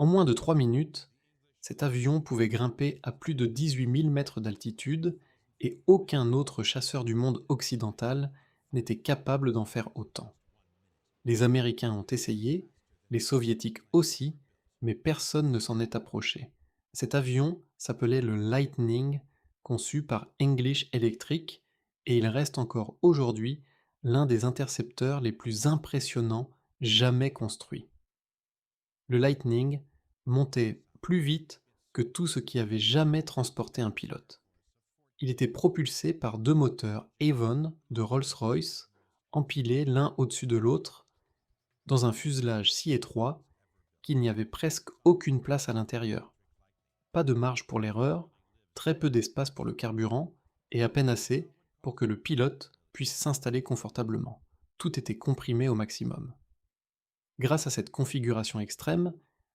En moins de 3 minutes, cet avion pouvait grimper à plus de 18 000 mètres d'altitude et aucun autre chasseur du monde occidental n'était capable d'en faire autant. Les Américains ont essayé, les Soviétiques aussi, mais personne ne s'en est approché. Cet avion s'appelait le Lightning, conçu par English Electric, et il reste encore aujourd'hui l'un des intercepteurs les plus impressionnants jamais construits. Le Lightning montait plus vite que tout ce qui avait jamais transporté un pilote. Il était propulsé par deux moteurs Avon de Rolls-Royce, empilés l'un au-dessus de l'autre, dans un fuselage si étroit qu'il n'y avait presque aucune place à l'intérieur. Pas de marge pour l'erreur, très peu d'espace pour le carburant, et à peine assez pour que le pilote puisse s'installer confortablement. Tout était comprimé au maximum. Grâce à cette configuration extrême,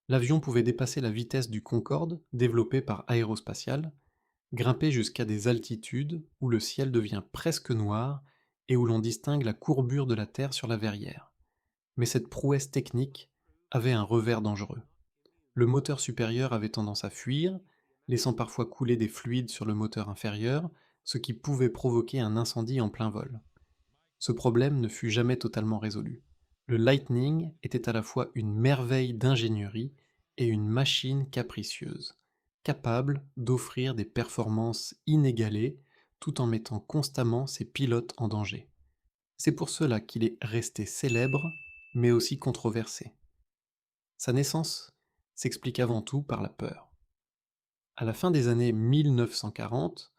l'avion pouvait dépasser la vitesse du Concorde, développé par Aérospatiale, grimper jusqu'à des altitudes où le ciel devient presque noir et où l'on distingue la courbure de la Terre sur la verrière. Mais cette prouesse technique avait un revers dangereux. Le moteur supérieur avait tendance à fuir, laissant parfois couler des fluides sur le moteur inférieur, ce qui pouvait provoquer un incendie en plein vol. Ce problème ne fut jamais totalement résolu. Le Lightning était à la fois une merveille d'ingénierie et une machine capricieuse, capable d'offrir des performances inégalées tout en mettant constamment ses pilotes en danger. C'est pour cela qu'il est resté célèbre, mais aussi controversé. Sa naissance s'explique avant tout par la peur. À la fin des années 1940,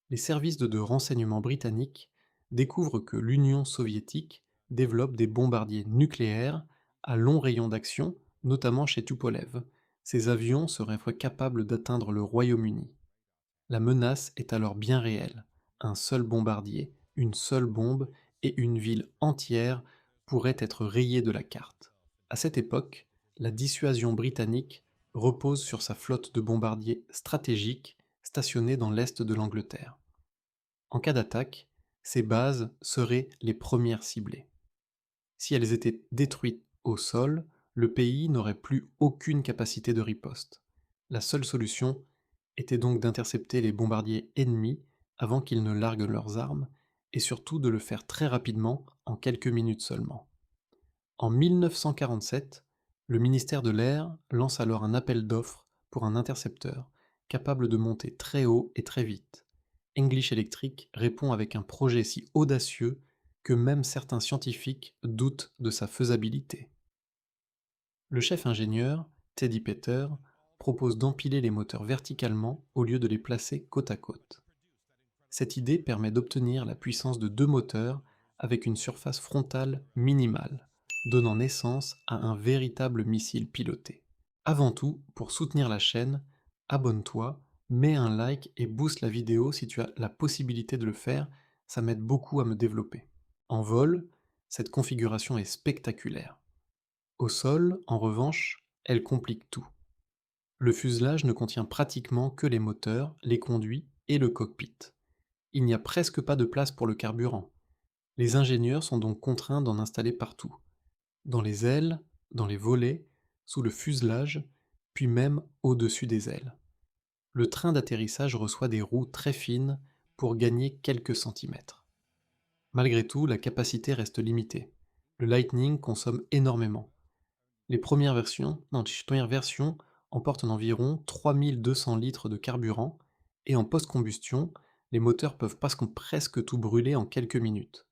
les services de renseignement britanniques découvrent que l'Union soviétique développe des bombardiers nucléaires à long rayon d'action, notamment chez Tupolev. Ces avions seraient capables d'atteindre le Royaume-Uni. La menace est alors bien réelle. Un seul bombardier, une seule bombe et une ville entière pourraient être rayées de la carte. À cette époque, la dissuasion britannique repose sur sa flotte de bombardiers stratégiques stationnés dans l'est de l'Angleterre. En cas d'attaque, ces bases seraient les premières ciblées. Si elles étaient détruites au sol, le pays n'aurait plus aucune capacité de riposte. La seule solution était donc d'intercepter les bombardiers ennemis avant qu'ils ne larguent leurs armes, et surtout de le faire très rapidement, en quelques minutes seulement. En 1947, le ministère de l'Air lance alors un appel d'offres pour un intercepteur, capable de monter très haut et très vite. English Electric répond avec un projet si audacieux que même certains scientifiques doutent de sa faisabilité. Le chef ingénieur, Teddy Petter, propose d'empiler les moteurs verticalement au lieu de les placer côte à côte. Cette idée permet d'obtenir la puissance de deux moteurs avec une surface frontale minimale, donnant naissance à un véritable missile piloté. Avant tout, pour soutenir la chaîne, abonne-toi, mets un like et booste la vidéo si tu as la possibilité de le faire, ça m'aide beaucoup à me développer. En vol, cette configuration est spectaculaire. Au sol, en revanche, elle complique tout. Le fuselage ne contient pratiquement que les moteurs, les conduits et le cockpit. Il n'y a presque pas de place pour le carburant. Les ingénieurs sont donc contraints d'en installer partout. Dans les ailes, dans les volets, sous le fuselage, puis même au-dessus des ailes. Le train d'atterrissage reçoit des roues très fines pour gagner quelques centimètres. Malgré tout, la capacité reste limitée. Le Lightning consomme énormément. Les premières versions emportent environ 3200 litres de carburant et en post-combustion, les moteurs peuvent presque tout brûler en quelques minutes.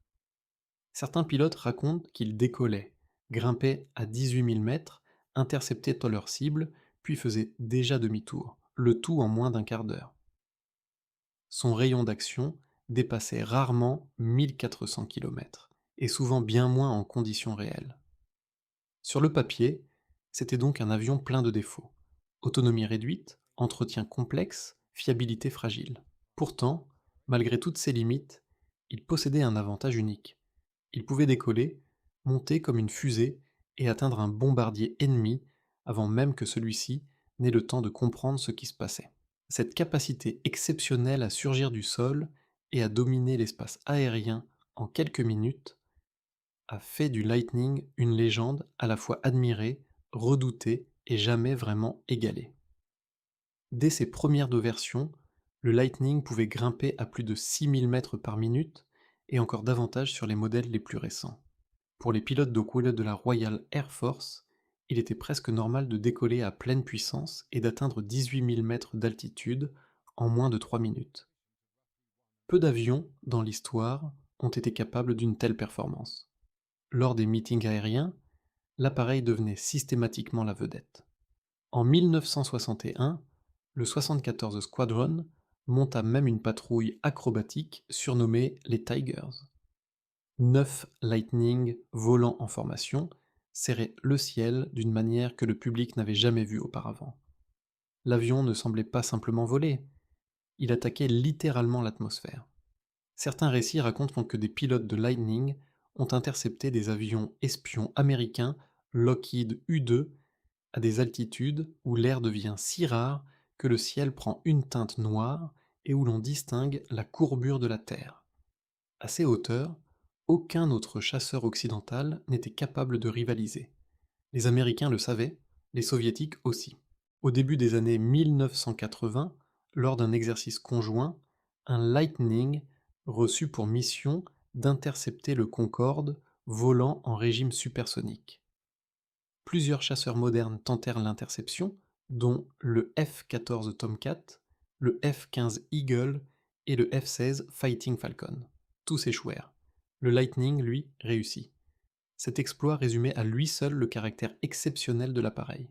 Certains pilotes racontent qu'ils décollaient, grimpaient à 18 000 mètres, interceptaient leur cible, puis faisaient déjà demi-tour, le tout en moins d'un quart d'heure. Son rayon d'action dépassait rarement 1400 km, et souvent bien moins en conditions réelles. Sur le papier, c'était donc un avion plein de défauts. Autonomie réduite, entretien complexe, fiabilité fragile. Pourtant, malgré toutes ces limites, il possédait un avantage unique. Il pouvait décoller, monter comme une fusée et atteindre un bombardier ennemi avant même que celui-ci n'ait le temps de comprendre ce qui se passait. Cette capacité exceptionnelle à surgir du sol et à dominer l'espace aérien en quelques minutes a fait du Lightning une légende à la fois admirée, redoutée et jamais vraiment égalé. Dès ses premières deux versions, le Lightning pouvait grimper à plus de 6000 mètres par minute et encore davantage sur les modèles les plus récents. Pour les pilotes de couleur de la Royal Air Force, il était presque normal de décoller à pleine puissance et d'atteindre 18 000 mètres d'altitude en moins de 3 minutes. Peu d'avions, dans l'histoire, ont été capables d'une telle performance. Lors des meetings aériens, l'appareil devenait systématiquement la vedette. En 1961, le 74 Squadron monta même une patrouille acrobatique surnommée les Tigers. 9 Lightning volant en formation serraient le ciel d'une manière que le public n'avait jamais vue auparavant. L'avion ne semblait pas simplement voler, il attaquait littéralement l'atmosphère. Certains récits racontent que des pilotes de Lightning ont intercepté des avions espions américains Lockheed U-2 à des altitudes où l'air devient si rare que le ciel prend une teinte noire et où l'on distingue la courbure de la Terre. À ces hauteurs, aucun autre chasseur occidental n'était capable de rivaliser. Les Américains le savaient, les Soviétiques aussi. Au début des années 1980, lors d'un exercice conjoint, un Lightning reçut pour mission d'intercepter le Concorde volant en régime supersonique. Plusieurs chasseurs modernes tentèrent l'interception, dont le F-14 Tomcat, le F-15 Eagle et le F-16 Fighting Falcon. Tous échouèrent. Le Lightning, lui, réussit. Cet exploit résumait à lui seul le caractère exceptionnel de l'appareil.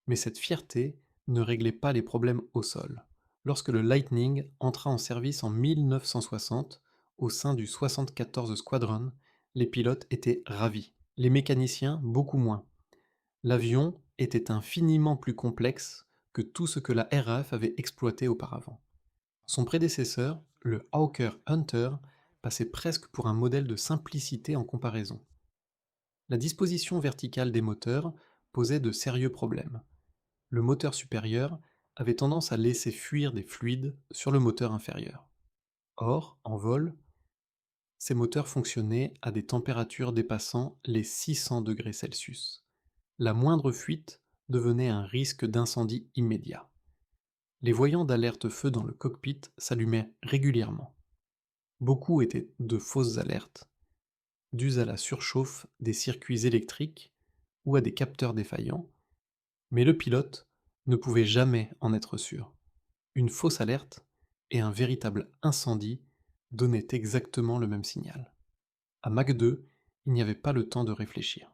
Mais cette fierté ne réglait pas les problèmes au sol. Lorsque le Lightning entra en service en 1960, au sein du 74 Squadron, les pilotes étaient ravis, les mécaniciens beaucoup moins. L'avion était infiniment plus complexe que tout ce que la RAF avait exploité auparavant. Son prédécesseur, le Hawker Hunter, passait presque pour un modèle de simplicité en comparaison. La disposition verticale des moteurs posait de sérieux problèmes. Le moteur supérieur avait tendance à laisser fuir des fluides sur le moteur inférieur. Or, en vol, ces moteurs fonctionnaient à des températures dépassant les 600 degrés Celsius. La moindre fuite devenait un risque d'incendie immédiat. Les voyants d'alerte feu dans le cockpit s'allumaient régulièrement. Beaucoup étaient de fausses alertes, dues à la surchauffe des circuits électriques ou à des capteurs défaillants, mais le pilote ne pouvait jamais en être sûr. Une fausse alerte et un véritable incendie donnaient exactement le même signal. À Mach 2, il n'y avait pas le temps de réfléchir.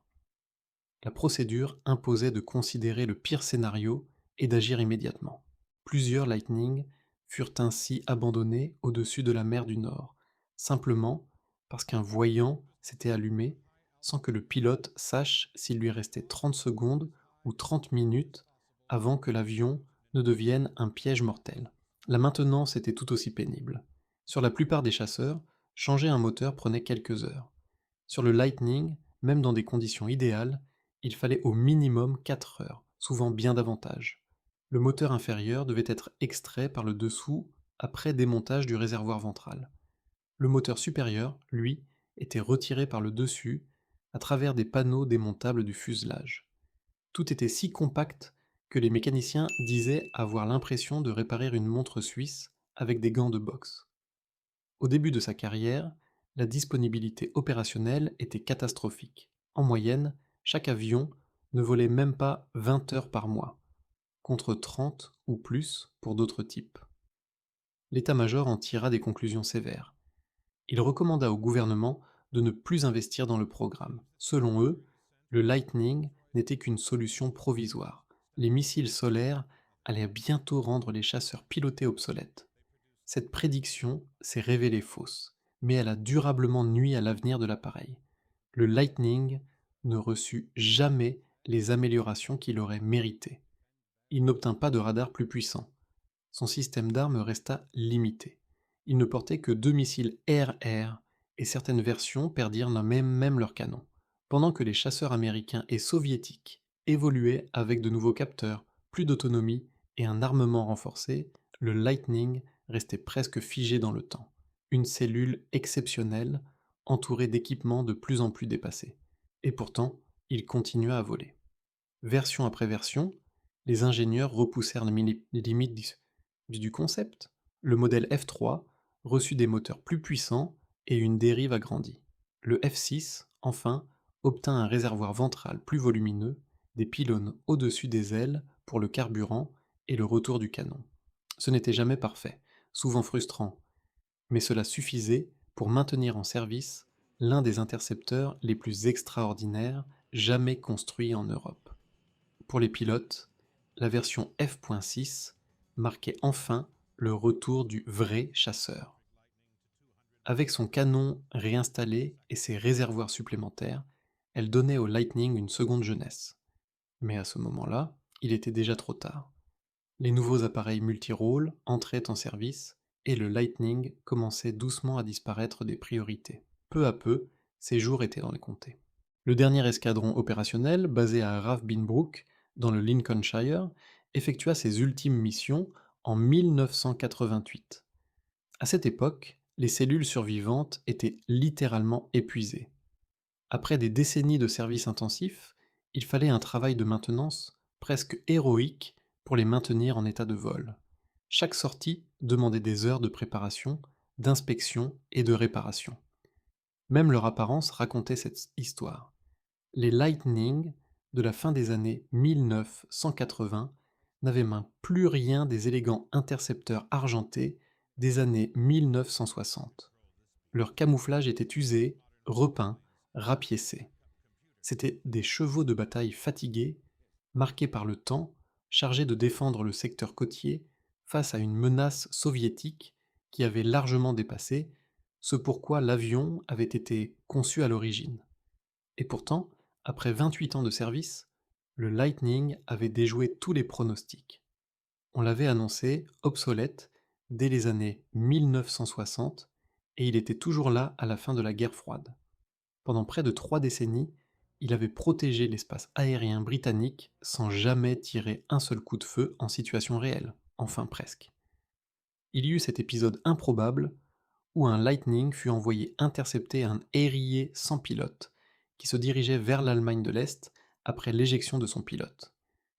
La procédure imposait de considérer le pire scénario et d'agir immédiatement. Plusieurs Lightning furent ainsi abandonnés au-dessus de la mer du Nord, simplement parce qu'un voyant s'était allumé sans que le pilote sache s'il lui restait 30 secondes ou 30 minutes avant que l'avion ne devienne un piège mortel. La maintenance était tout aussi pénible. Sur la plupart des chasseurs, changer un moteur prenait quelques heures. Sur le Lightning, même dans des conditions idéales, il fallait au minimum 4 heures, souvent bien davantage. Le moteur inférieur devait être extrait par le dessous après démontage du réservoir ventral. Le moteur supérieur, lui, était retiré par le dessus à travers des panneaux démontables du fuselage. Tout était si compact que les mécaniciens disaient avoir l'impression de réparer une montre suisse avec des gants de boxe. Au début de sa carrière, la disponibilité opérationnelle était catastrophique. En moyenne, chaque avion ne volait même pas 20 heures par mois, contre 30 ou plus pour d'autres types. L'état-major en tira des conclusions sévères. Il recommanda au gouvernement de ne plus investir dans le programme. Selon eux, le Lightning n'était qu'une solution provisoire. Les missiles solaires allaient bientôt rendre les chasseurs pilotés obsolètes. Cette prédiction s'est révélée fausse, mais elle a durablement nui à l'avenir de l'appareil. Le Lightning ne reçut jamais les améliorations qu'il aurait méritées. Il n'obtint pas de radar plus puissant. Son système d'armes resta limité. Il ne portait que 2 missiles air-air et certaines versions perdirent même leurs canons. Pendant que les chasseurs américains et soviétiques évoluaient avec de nouveaux capteurs, plus d'autonomie et un armement renforcé, le Lightning restait presque figé dans le temps. Une cellule exceptionnelle, entourée d'équipements de plus en plus dépassés. Et pourtant, il continua à voler. Version après version, les ingénieurs repoussèrent les limites du concept. Le modèle F3 reçut des moteurs plus puissants et une dérive agrandie. Le F6, enfin, obtint un réservoir ventral plus volumineux, des pylônes au-dessus des ailes pour le carburant et le retour du canon. Ce n'était jamais parfait, souvent frustrant, mais cela suffisait pour maintenir en service l'un des intercepteurs les plus extraordinaires jamais construits en Europe. Pour les pilotes, la version F.6 marquait enfin le retour du vrai chasseur. Avec son canon réinstallé et ses réservoirs supplémentaires, elle donnait au Lightning une seconde jeunesse. Mais à ce moment-là, il était déjà trop tard. Les nouveaux appareils multirôles entraient en service et le Lightning commençait doucement à disparaître des priorités. Peu à peu, ses jours étaient dans les comptés. Le dernier escadron opérationnel, basé à Ravensbrück, dans le Lincolnshire, effectua ses ultimes missions en 1988. À cette époque, les cellules survivantes étaient littéralement épuisées. Après des décennies de service intensif, il fallait un travail de maintenance presque héroïque pour les maintenir en état de vol. Chaque sortie demandait des heures de préparation, d'inspection et de réparation. Même leur apparence racontait cette histoire. Les Lightning de la fin des années 1980 n'avaient même plus rien des élégants intercepteurs argentés des années 1960. Leur camouflage était usé, repeint, rapiécé. C'étaient des chevaux de bataille fatigués, marqués par le temps, chargés de défendre le secteur côtier face à une menace soviétique qui avait largement dépassé ce pourquoi l'avion avait été conçu à l'origine. Et pourtant, après 28 ans de service, le Lightning avait déjoué tous les pronostics. On l'avait annoncé obsolète dès les années 1960 et il était toujours là à la fin de la guerre froide. Pendant près de 3 décennies, il avait protégé l'espace aérien britannique sans jamais tirer un seul coup de feu en situation réelle, enfin presque. Il y eut cet épisode improbable où un Lightning fut envoyé intercepter un Harrier sans pilote qui se dirigeait vers l'Allemagne de l'Est après l'éjection de son pilote.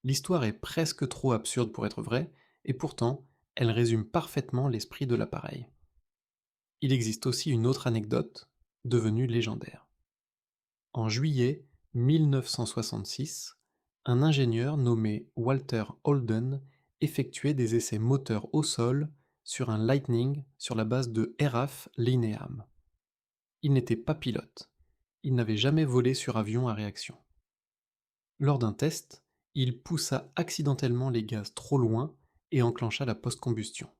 L'histoire est presque trop absurde pour être vraie, et pourtant, elle résume parfaitement l'esprit de l'appareil. Il existe aussi une autre anecdote, devenue légendaire. En juillet 1966, un ingénieur nommé Walter Holden effectuait des essais moteurs au sol sur un Lightning sur la base de RAF Lineam. Il n'était pas pilote. Il n'avait jamais volé sur avion à réaction. Lors d'un test, il poussa accidentellement les gaz trop loin et enclencha la post-combustion.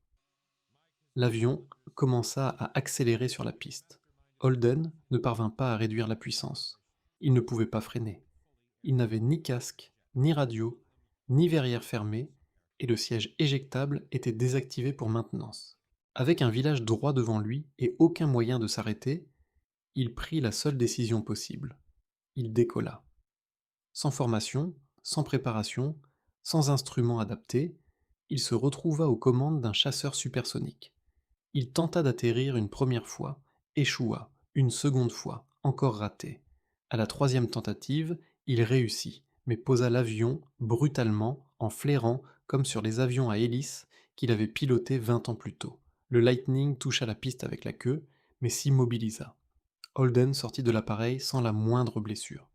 L'avion commença à accélérer sur la piste. Holden ne parvint pas à réduire la puissance. Il ne pouvait pas freiner. Il n'avait ni casque, ni radio, ni verrière fermée, et le siège éjectable était désactivé pour maintenance. Avec un village droit devant lui et aucun moyen de s'arrêter, il prit la seule décision possible. Il décolla. Sans formation, sans préparation, sans instrument adapté, il se retrouva aux commandes d'un chasseur supersonique. Il tenta d'atterrir une première fois, échoua, une seconde fois, encore raté. À la troisième tentative, il réussit, mais posa l'avion brutalement, en flairant comme sur les avions à hélice qu'il avait pilotés 20 ans plus tôt. Le Lightning toucha la piste avec la queue, mais s'immobilisa. Holden sortit de l'appareil sans la moindre blessure.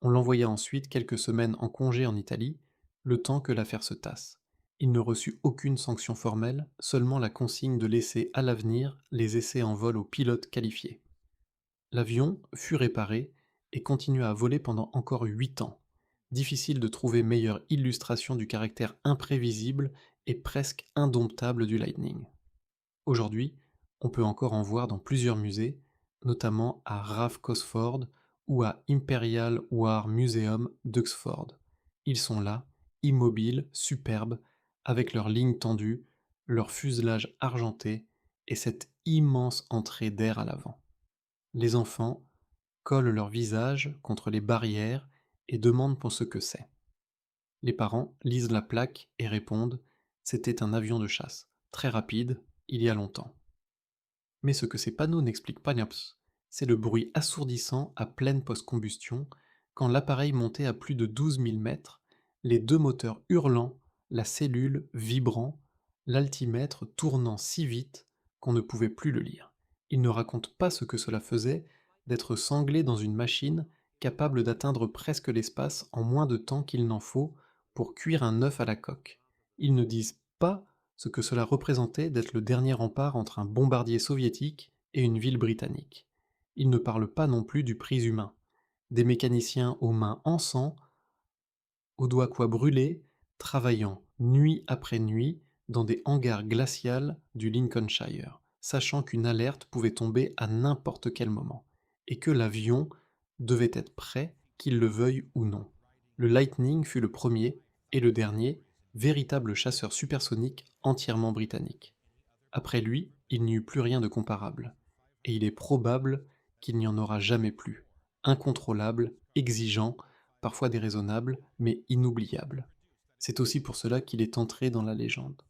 On l'envoya ensuite quelques semaines en congé en Italie, le temps que l'affaire se tasse. Il ne reçut aucune sanction formelle, seulement la consigne de laisser à l'avenir les essais en vol aux pilotes qualifiés. L'avion fut réparé et continua à voler pendant encore 8 ans. Difficile de trouver meilleure illustration du caractère imprévisible et presque indomptable du Lightning. Aujourd'hui, on peut encore en voir dans plusieurs musées, notamment à RAF Cosford ou à Imperial War Museum d'Oxford. Ils sont là, immobiles, superbes, avec leurs lignes tendues, leur fuselage argenté et cette immense entrée d'air à l'avant. Les enfants collent leur visage contre les barrières et demandent pour ce que c'est. Les parents lisent la plaque et répondent: c'était un avion de chasse, très rapide, il y a longtemps. Mais ce que ces panneaux n'expliquent pas, c'est le bruit assourdissant à pleine post-combustion Quand l'appareil montait à plus de 12 000 mètres, les deux moteurs hurlant, la cellule vibrant, l'altimètre tournant si vite qu'on ne pouvait plus le lire. Il ne raconte pas ce que cela faisait d'être sanglé dans une machine capable d'atteindre presque l'espace en moins de temps qu'il n'en faut pour cuire un œuf à la coque. Ils ne disent pas ce que cela représentait d'être le dernier rempart entre un bombardier soviétique et une ville britannique. Ils ne parlent pas non plus du prix humain. Des mécaniciens aux mains en sang, aux doigts quoi brûlés, travaillant nuit après nuit dans des hangars glacials du Lincolnshire, sachant qu'une alerte pouvait tomber à n'importe quel moment, et que l'avion devait être prêt, qu'il le veuille ou non. Le Lightning fut le premier, et le dernier, véritable chasseur supersonique entièrement britannique. Après lui, il n'y eut plus rien de comparable, et il est probable qu'il n'y en aura jamais plus. Incontrôlable, exigeant, parfois déraisonnable, mais inoubliable. C'est aussi pour cela qu'il est entré dans la légende.